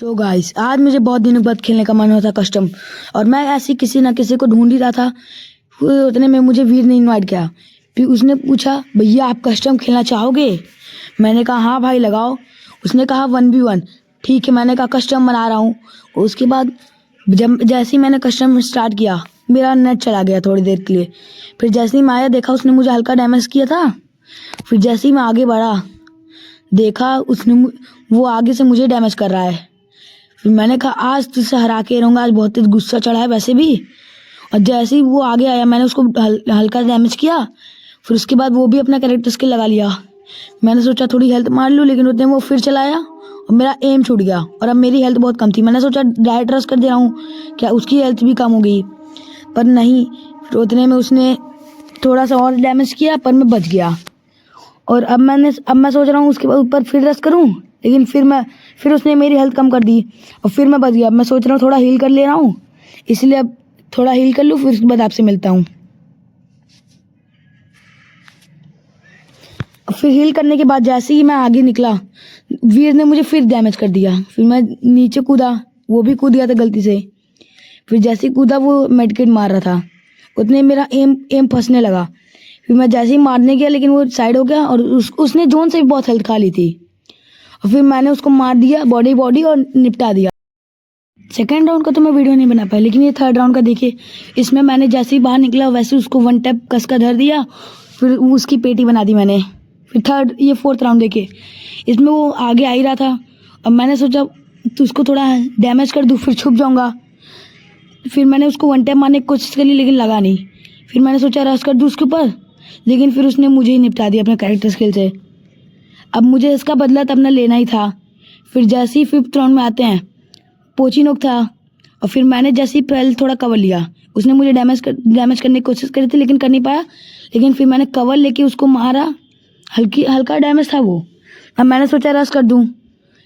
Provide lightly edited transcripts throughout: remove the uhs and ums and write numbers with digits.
तो गाइस आज मुझे बहुत दिनों बाद खेलने का मन हुआ था कस्टम। और मैं ऐसी किसी ना किसी को ढूंढ ही रहा था। फिर उतने में मुझे वीर ने इनवाइट किया। फिर उसने पूछा, भैया आप कस्टम खेलना चाहोगे? मैंने कहा हाँ भाई लगाओ। उसने कहा 1v1। ठीक है, मैंने कहा कस्टम बना रहा हूँ। उसके बाद जब जैसे ही मैंने कस्टम स्टार्ट किया मेरा नेट चला गया थोड़ी देर के लिए। फिर जैसे ही मैं आया देखा उसने मुझे हल्का डैमेज किया था। फिर जैसे ही मैं आगे बढ़ा देखा वो आगे से मुझे डैमेज कर रहा है। फिर मैंने कहा आज तुझसे हरा के रहूँगा। आज बहुत तेज गुस्सा चढ़ा है वैसे भी। और जैसे ही वो आगे आया मैंने उसको हल्का डैमेज किया। फिर उसके बाद वो भी अपना कैरेक्टर स्किल लगा लिया। मैंने सोचा थोड़ी हेल्थ मार लूँ, लेकिन उतने वो फिर चलाया और मेरा एम छूट गया और अब मेरी हेल्थ बहुत कम थी। मैंने सोचा डायरेक्ट रश कर दे रहा हूँ, क्या उसकी हेल्थ भी कम हो गई, पर नहीं। फिर उतने में उसने थोड़ा सा और डैमेज किया पर मैं बच गया। और अब मैं सोच रहा हूँ उसके बाद ऊपर फिर रश करूँ, लेकिन फिर उसने मेरी हेल्थ कम कर दी और फिर मैं बच गया। अब मैं सोच रहा हूँ थोड़ा हील कर ले रहा हूँ, इसलिए अब थोड़ा हील कर लूँ, फिर उसके बाद आपसे मिलता हूँ। फिर हील करने के बाद जैसे ही मैं आगे निकला वीर ने मुझे फिर डैमेज कर दिया। फिर मैं नीचे कूदा, वो भी कूद गया था गलती से। फिर जैसे ही कूदा वो मेडकिट मार रहा था, उतने मेरा एम फंसने लगा। फिर मैं जैसे ही मारने गया लेकिन वो साइड हो गया और उसने जोन से भी बहुत हेल्थ खा ली थी। और फिर मैंने उसको मार दिया बॉडी और निपटा दिया। सेकेंड राउंड का तो मैं वीडियो नहीं बना पाया, लेकिन ये थर्ड राउंड का देखिए। इसमें मैंने जैसे ही बाहर निकला वैसे उसको वन टैप कस का धर दिया, फिर उसकी पेटी बना दी मैंने। फिर ये फोर्थ राउंड देखिए, इसमें वो आगे आ ही रहा था। अब मैंने सोचा तो उसको थोड़ा डैमेज कर दूँ, फिर छुप जाऊँगा। फिर मैंने उसको वन टैप मारने की कोशिश करी लेकिन लगा नहीं। फिर मैंने सोचा रश कर दूँ उसके ऊपर, लेकिन फिर उसने मुझे ही निपटा दिया अपने कैरेक्टर स्किल से। अब मुझे इसका बदला तब ना लेना ही था। फिर जैसे ही फिफ्थ राउंड में आते हैं पोचिनोक था, और फिर मैंने जैसे ही पहले थोड़ा कवर लिया, उसने मुझे डैमेज करने की कोशिश करी थी लेकिन कर नहीं पाया। लेकिन फिर मैंने कवर लेके उसको मारा, हल्का डैमेज था वो। अब मैंने सोचा रश कर दूं,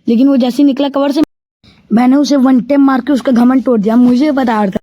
लेकिन वो जैसे ही निकला कवर से मैंने उसे वन टेप मार के उसका घमंड तोड़ दिया। मुझे पता था